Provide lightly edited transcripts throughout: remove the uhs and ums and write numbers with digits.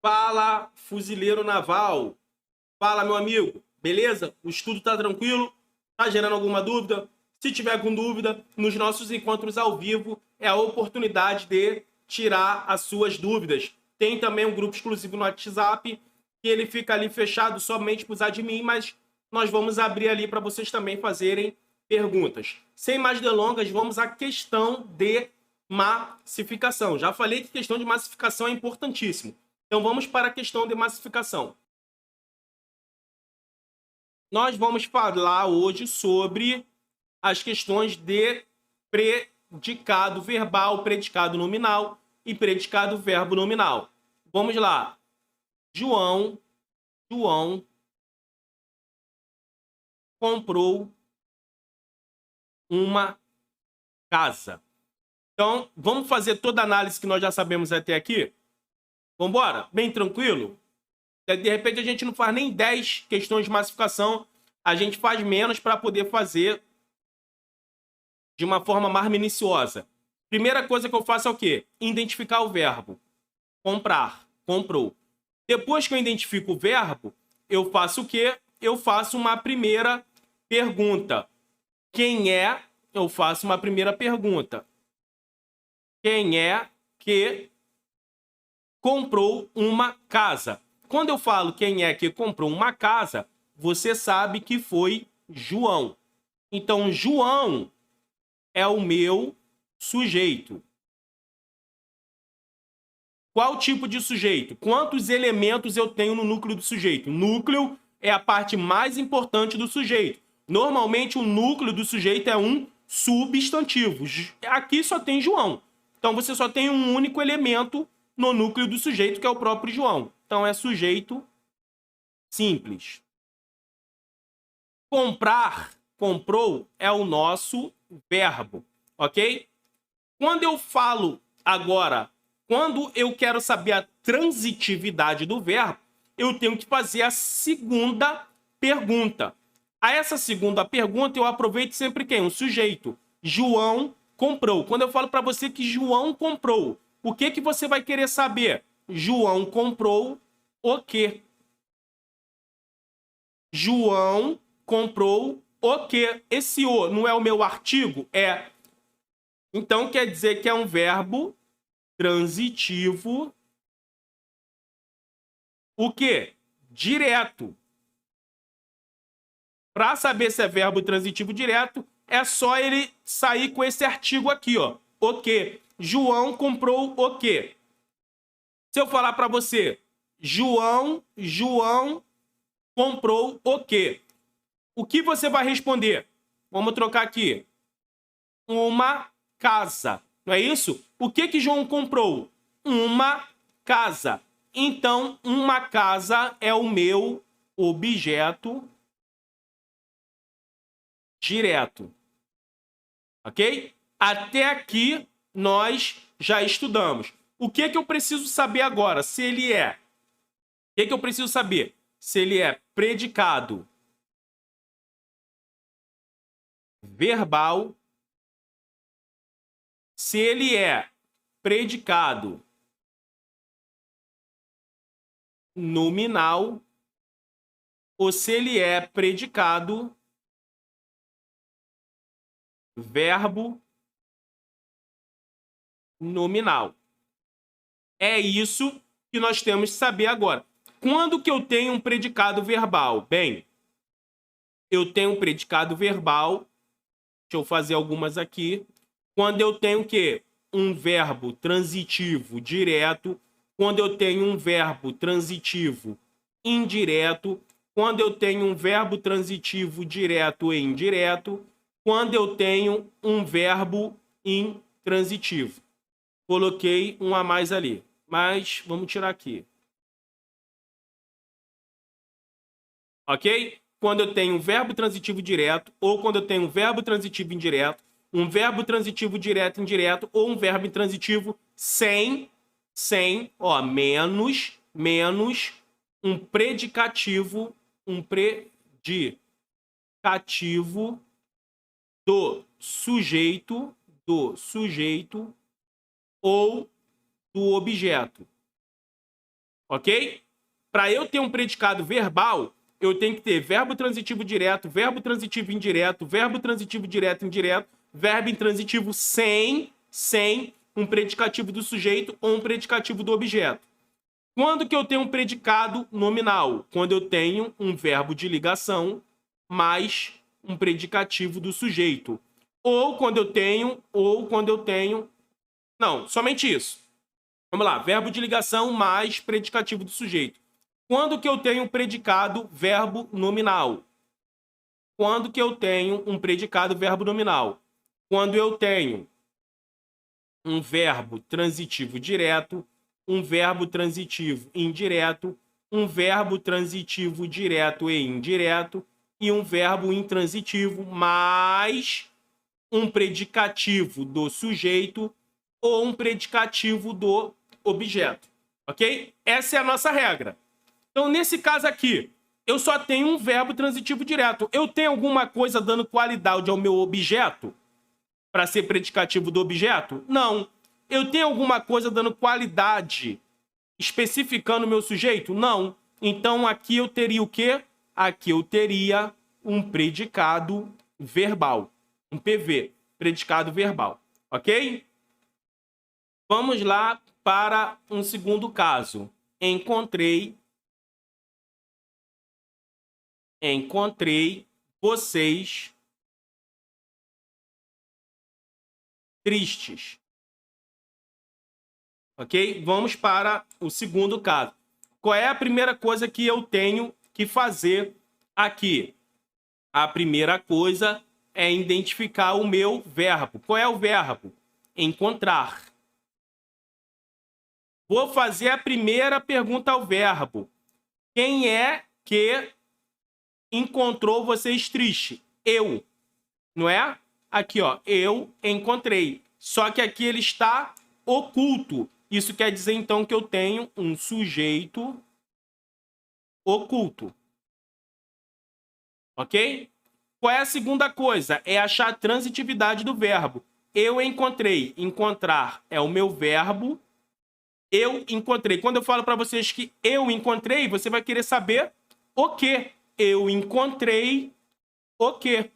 Fala, fuzileiro naval. Fala, meu amigo. Beleza? O estudo tá tranquilo? Tá gerando alguma dúvida? Se tiver com dúvida, nos nossos encontros ao vivo é a oportunidade de tirar as suas dúvidas. Tem também um grupo exclusivo no WhatsApp, que ele fica ali fechado somente para os admin, mas nós vamos abrir ali para vocês também fazerem perguntas. Sem mais delongas, vamos à questão de massificação. Já falei que questão de massificação é importantíssimo. Então vamos para a questão de massificação. Nós vamos falar hoje sobre as questões de predicado verbal, predicado nominal e predicado verbo nominal. Vamos lá. João comprou uma casa. Então, vamos fazer toda a análise que nós já sabemos até aqui? Vamos embora? Bem tranquilo? De repente a gente não faz nem 10 questões de massificação, a gente faz menos para poder fazer de uma forma mais minuciosa. Primeira coisa que eu faço é o quê? Identificar o verbo. Comprar, comprou. Depois que eu identifico o verbo, eu faço o quê? Eu faço uma primeira pergunta. Quem é? Eu faço uma primeira pergunta. Quem é que comprou uma casa? Quando eu falo quem é que comprou uma casa, você sabe que foi João. Então, João é o meu sujeito. Qual tipo de sujeito? Quantos elementos eu tenho no núcleo do sujeito? Núcleo é a parte mais importante do sujeito. Normalmente, o núcleo do sujeito é um substantivo. Aqui só tem João. Então, você só tem um único elemento no núcleo do sujeito, que é o próprio João. Então, é sujeito simples. Comprar, comprou, é o nosso verbo, ok? Quando eu falo agora, quando eu quero saber a transitividade do verbo, eu tenho que fazer a segunda pergunta. A essa segunda pergunta, eu aproveito sempre quem? Um sujeito. João comprou. Quando eu falo para você que João comprou, o que que você vai querer saber? João comprou o quê? João comprou o quê? Esse o não é o meu artigo? É. Então quer dizer que é um verbo transitivo. O quê? Direto. Para saber se é verbo transitivo direto, é só ele sair com esse artigo aqui, ó. O quê? João comprou o quê? Se eu falar para você, João comprou o quê? O que você vai responder? Vamos trocar aqui. Uma casa. Não é isso? O que que João comprou? Uma casa. Então, uma casa é o meu objeto direto. Ok? Até aqui nós já estudamos. O que que eu preciso saber agora? Se ele é... O que que eu preciso saber? Se ele é predicado verbal, se ele é predicado nominal ou se ele é predicado verbo nominal. É isso que nós temos que saber agora. Quando que eu tenho um predicado verbal? Bem, eu tenho um predicado verbal, deixa eu fazer algumas aqui, quando eu tenho o quê? Um verbo transitivo direto, quando eu tenho um verbo transitivo indireto, quando eu tenho um verbo transitivo direto e indireto, quando eu tenho um verbo intransitivo. Coloquei um a mais ali, mas vamos tirar aqui. Ok? Quando eu tenho um verbo transitivo direto ou quando eu tenho um verbo transitivo indireto, um verbo transitivo direto e indireto ou um verbo intransitivo sem, ó, menos, um predicativo do sujeito ou do objeto. ok? Para eu ter um predicado verbal, eu tenho que ter verbo transitivo direto, verbo transitivo indireto, verbo transitivo direto e indireto, verbo intransitivo sem um predicativo do sujeito ou um predicativo do objeto. Quando que eu tenho um predicado nominal? Quando eu tenho um verbo de ligação mais um predicativo do sujeito. Ou quando eu tenho... Não, somente isso. Vamos lá, verbo de ligação mais predicativo do sujeito. Quando que eu tenho um predicado verbo nominal? Quando que eu tenho um predicado verbo nominal? Quando eu tenho um verbo transitivo direto, um verbo transitivo indireto, um verbo transitivo direto e indireto e um verbo intransitivo mais um predicativo do sujeito ou um predicativo do objeto, ok? Essa é a nossa regra. Então, nesse caso aqui, eu só tenho um verbo transitivo direto. Eu tenho alguma coisa dando qualidade ao meu objeto para ser predicativo do objeto? Não. Eu tenho alguma coisa dando qualidade especificando o meu sujeito? Não. Então, aqui eu teria o quê? Aqui eu teria um predicado verbal. Um PV, predicado verbal. Ok? Vamos lá para um segundo caso. Encontrei vocês tristes. Ok? Vamos para o segundo caso. Qual é a primeira coisa que eu tenho que fazer aqui? A primeira coisa é identificar o meu verbo. Qual é o verbo? Encontrar. Vou fazer a primeira pergunta ao verbo. Quem é que encontrou vocês tristes? Eu. Não é? Aqui, ó. Eu encontrei. Só que aqui ele está oculto. Isso quer dizer, então, que eu tenho um sujeito oculto. Ok? Qual é a segunda coisa? É achar a transitividade do verbo. Eu encontrei. Encontrar é o meu verbo. Eu encontrei. Quando eu falo para vocês que eu encontrei, você vai querer saber o quê? Eu encontrei o quê?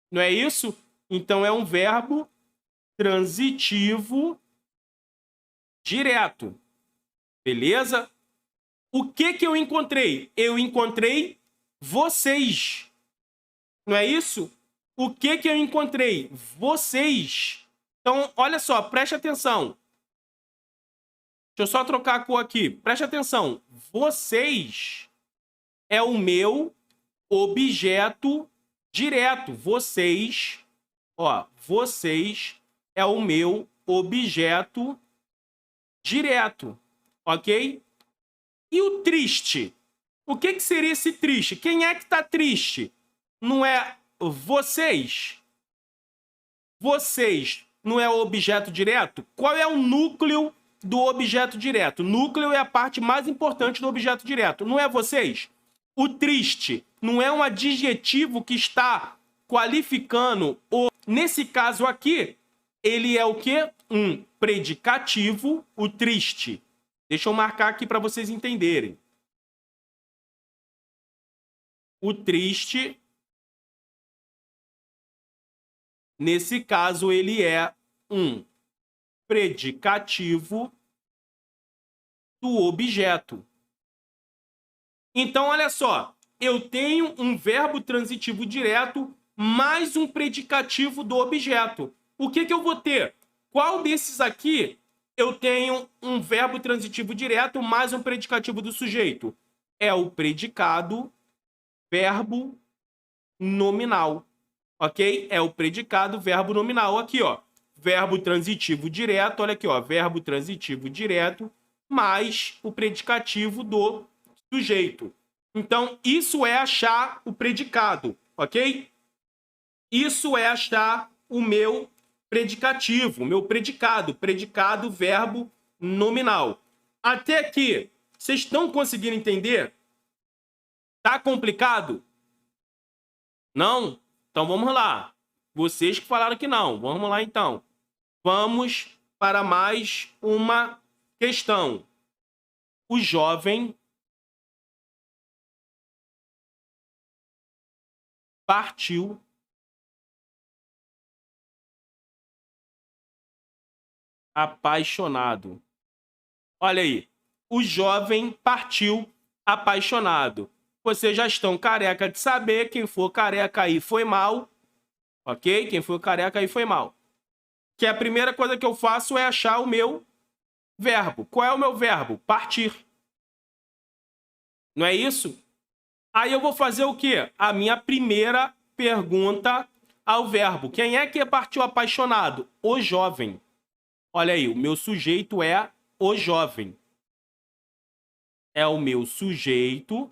Não é isso? Então, é um verbo transitivo direto. Beleza? O que eu encontrei? Eu encontrei vocês. Não é isso? O que eu encontrei? Vocês. Então, olha só, preste atenção. Deixa eu só trocar a cor aqui. Preste atenção. Vocês é o meu objeto direto. Vocês, ó, vocês é o meu objeto direto, ok? E o triste? O que seria esse triste? Quem é que está triste? Não é vocês? Vocês não é o objeto direto? Qual é o núcleo do objeto direto? Núcleo é a parte mais importante do objeto direto. Não é vocês? O triste não é um adjetivo que está qualificando o... Nesse caso aqui, ele é o quê? Um predicativo, o triste. Deixa eu marcar aqui para vocês entenderem. O triste, nesse caso, ele é um predicativo do objeto. Então, olha só. Eu tenho um verbo transitivo direto mais um predicativo do objeto. O que eu vou ter? Qual desses aqui eu tenho um verbo transitivo direto mais um predicativo do sujeito? É o predicado verbo nominal. Ok? É o predicado verbo nominal. Aqui, ó. Verbo transitivo direto. Olha aqui, ó. Verbo transitivo direto mais o predicativo do sujeito. Então, isso é achar o predicado, ok? Isso é achar o meu predicativo, o meu predicado. Predicado, verbo nominal. Até aqui, vocês estão conseguindo entender? Tá complicado? Não? Então, vamos lá. Vocês que falaram que não. Vamos lá, então. Vamos para mais uma questão. o jovem partiu apaixonado. Olha aí. O jovem partiu apaixonado. Vocês já estão careca de saber. Quem for careca aí foi mal. Ok? Quem for careca aí foi mal. Que a primeira coisa que eu faço é achar o meu verbo. Qual é o meu verbo? Partir. Não é isso? Aí eu vou fazer o quê? A minha primeira pergunta ao verbo. Quem é que partiu apaixonado? O jovem. Olha aí, o meu sujeito é o jovem. É o meu sujeito.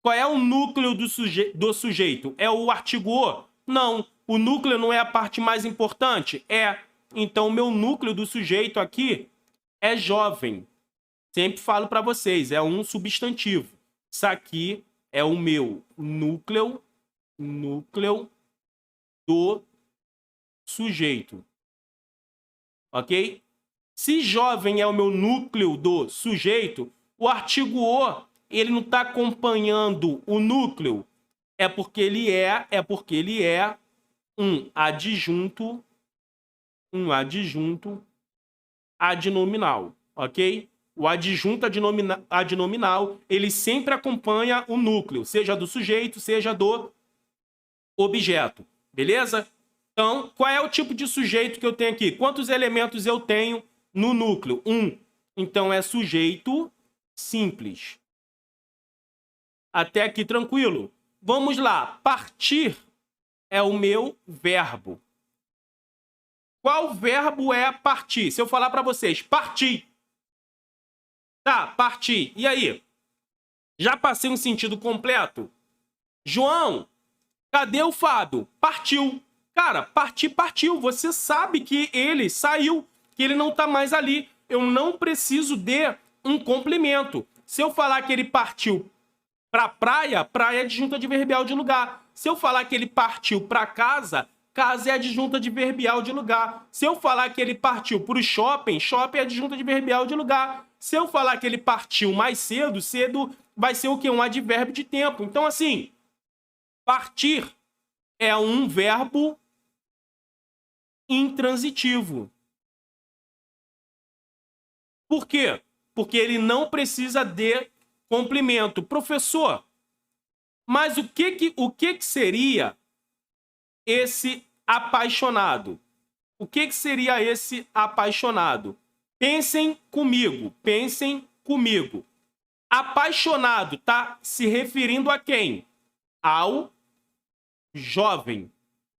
Qual é o núcleo do sujeito? É o artigo o? Não. O núcleo não é a parte mais importante? É. Então, o meu núcleo do sujeito aqui é jovem. Sempre falo para vocês, é um substantivo. Isso aqui é o meu núcleo do sujeito. Ok? Se jovem é o meu núcleo do sujeito, o artigo o, ele não está acompanhando o núcleo. É porque ele é um adjunto adnominal, ok? O adjunto adnominal, ele sempre acompanha o núcleo, seja do sujeito, seja do objeto, beleza? Então, qual é o tipo de sujeito que eu tenho aqui? Quantos elementos eu tenho no núcleo? Um. Então, é sujeito simples. Até aqui, tranquilo? Vamos lá. Partir é o meu verbo. Qual verbo é partir? Se eu falar para vocês, partir. Tá, partir. E aí? Já passei um sentido completo? João, cadê o Fábio? Partiu. Cara, partiu. Você sabe que ele saiu, que ele não tá mais ali. Eu não preciso de um complemento. Se eu falar que ele partiu pra praia, praia é adjunta adverbial de lugar. Se eu falar que ele partiu pra casa, casa é adjunta adverbial de lugar. Se eu falar que ele partiu pro shopping, shopping é adjunta adverbial de lugar. Se eu falar que ele partiu mais cedo, cedo vai ser o quê? Um advérbio de tempo. Então, assim, partir é um verbo intransitivo. Por quê? Porque ele não precisa de complemento. Professor, mas o que seria esse apaixonado? O que seria esse apaixonado? Pensem comigo. Apaixonado está se referindo a quem? Ao jovem.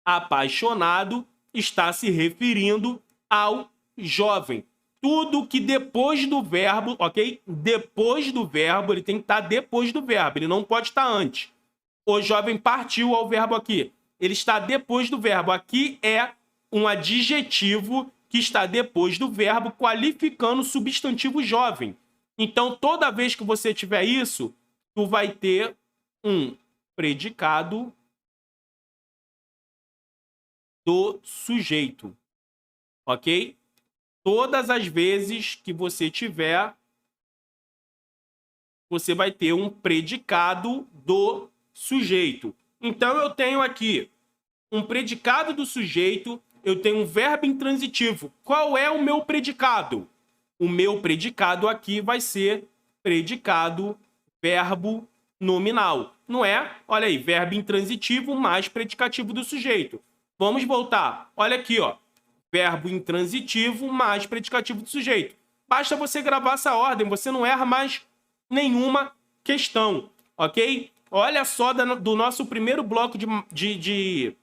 Apaixonado está se referindo ao jovem. Tudo que depois do verbo, ok? Depois do verbo, ele tem que estar depois do verbo, ele não pode estar antes. O jovem partiu ao verbo aqui. Ele está depois do verbo. Aqui é um adjetivo que está depois do verbo, qualificando o substantivo jovem. Então, toda vez que você tiver isso, tu vai ter um predicado do sujeito, ok? Todas as vezes que você tiver, você vai ter um predicado do sujeito. Então, eu tenho aqui um predicado do sujeito, eu tenho um verbo intransitivo. Qual é o meu predicado? O meu predicado aqui vai ser predicado verbo nominal. Não é? Olha aí, verbo intransitivo mais predicativo do sujeito. Vamos voltar. Olha aqui, ó. Verbo intransitivo mais predicativo do sujeito. Basta você gravar essa ordem, você não erra mais nenhuma questão, ok? Olha só do nosso primeiro bloco de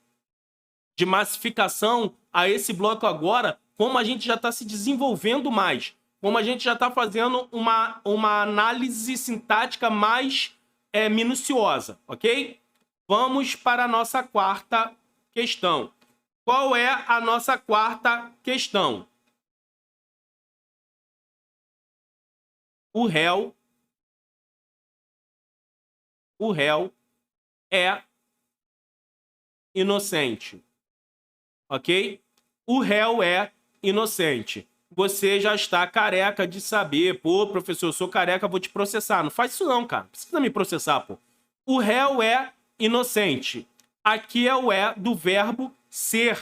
massificação a esse bloco agora, como a gente já está se desenvolvendo mais, como a gente já está fazendo uma análise sintática mais minuciosa, ok? Vamos para a nossa quarta questão. Qual é a nossa quarta questão? O réu é inocente. Ok? O réu é inocente. você já está careca de saber. Pô, professor, eu sou careca, vou te processar. Não faz isso não, cara. Não precisa me processar, pô. O réu é inocente. Aqui é o é do verbo ser.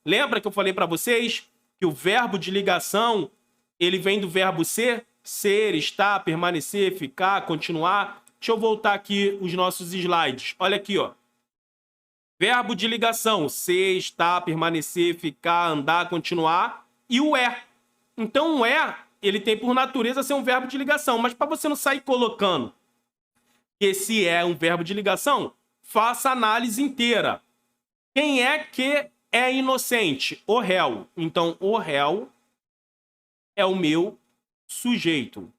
Lembra que eu falei para vocês que o verbo de ligação, ele vem do verbo ser? Ser, estar, permanecer, ficar, continuar. Deixa eu voltar aqui os nossos slides. Olha aqui, ó. Verbo de ligação, ser, estar, permanecer, ficar, andar, continuar. E o é. Então o é, ele tem por natureza ser um verbo de ligação. Mas para você não sair colocando que esse é um verbo de ligação, faça a análise inteira. Quem é que é inocente? O réu. Então o réu é o meu sujeito.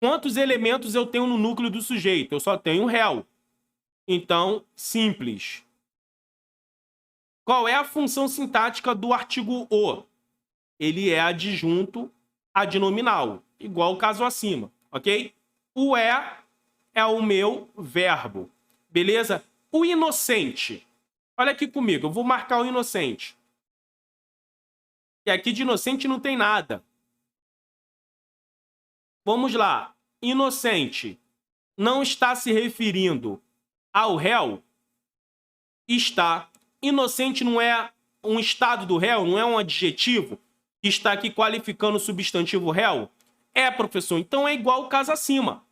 Quantos elementos eu tenho no núcleo do sujeito? Eu só tenho o réu. Então, simples. Qual é a função sintática do artigo o? Ele é adjunto adnominal, igual o caso acima, ok? O é o meu verbo, beleza? O inocente. Olha aqui comigo, eu vou marcar o inocente. E aqui de inocente não tem nada. Vamos lá. Inocente não está se referindo ao réu? Está. Inocente não é um estado do réu? Não é um adjetivo que está aqui qualificando o substantivo réu? É, professor. Então é igual o caso acima.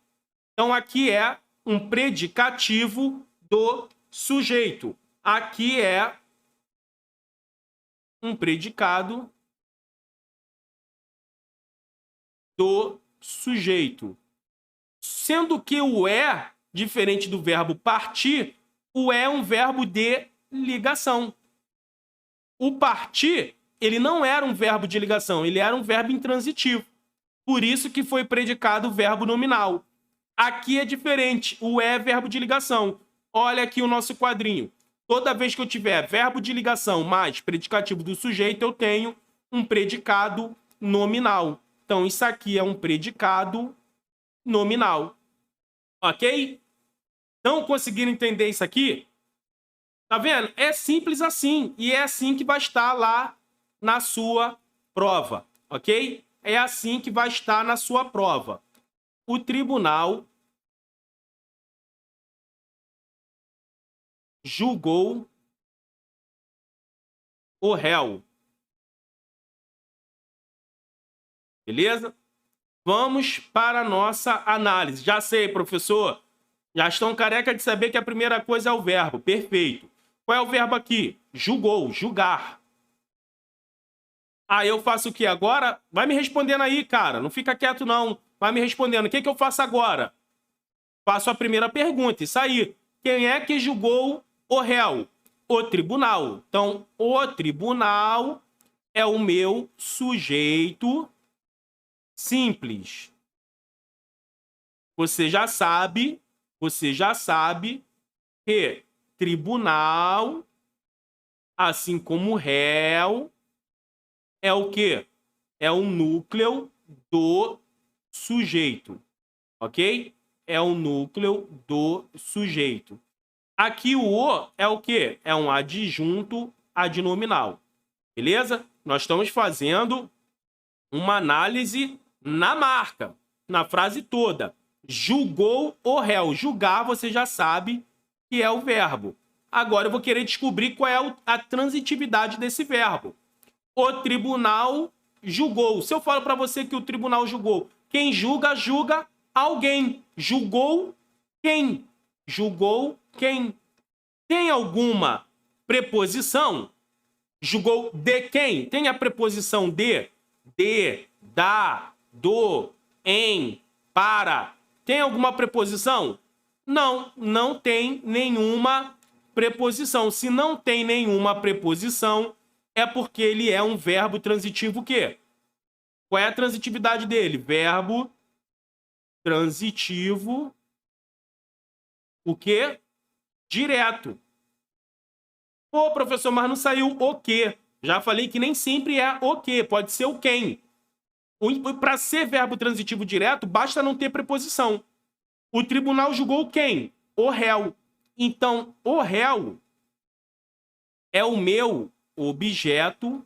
Então aqui é um predicativo do sujeito. Aqui é um predicado do sujeito. Sendo que o é, diferente do verbo partir, o é um verbo de ligação. O partir, ele não era um verbo de ligação, ele era um verbo intransitivo. Por isso que foi predicado o verbo nominal. Aqui é diferente, o é verbo de ligação. Olha aqui o nosso quadrinho. Toda vez que eu tiver verbo de ligação mais predicativo do sujeito, eu tenho um predicado nominal. Então, isso aqui é um predicado nominal. Ok? Não conseguiram entender isso aqui? Tá vendo? É simples assim. E é assim que vai estar lá na sua prova. Ok? É assim que vai estar na sua prova. O tribunal julgou o réu. Beleza? Vamos para a nossa análise. Já sei, professor. Já estão careca de saber que a primeira coisa é o verbo. Perfeito. Qual é o verbo aqui? Julgou, julgar. Eu faço o que agora? Vai me respondendo aí, cara. Não fica quieto, não. Vai me respondendo. O que eu faço agora? Faço a primeira pergunta. Isso aí. Quem é que julgou o réu? O tribunal. Então, o tribunal é o meu sujeito simples. Você já sabe que tribunal, assim como réu, é o quê? É o núcleo do sujeito, ok? É o núcleo do sujeito. Aqui o é o quê? É um adjunto adnominal, beleza? Nós estamos fazendo uma análise na marca, na frase toda. Julgou o réu. Julgar, você já sabe que é o verbo. Agora eu vou querer descobrir qual é a transitividade desse verbo. O tribunal julgou. Se eu falo para você que o tribunal julgou, quem julga, julga alguém. Julgou quem? Julgou quem? Tem alguma preposição? Julgou de quem? Tem a preposição de, da, do, em, para. Tem alguma preposição? Não, não tem nenhuma preposição. Se não tem nenhuma preposição, é porque ele é um verbo transitivo o quê? Qual é a transitividade dele? Verbo transitivo o quê? Direto. Pô, professor, mas não saiu o quê? Já falei que nem sempre é o quê, pode ser o quem. Para ser verbo transitivo direto, basta não ter preposição. O tribunal julgou quem? O réu. Então, o réu é o meu objeto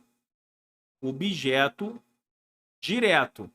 objeto direto.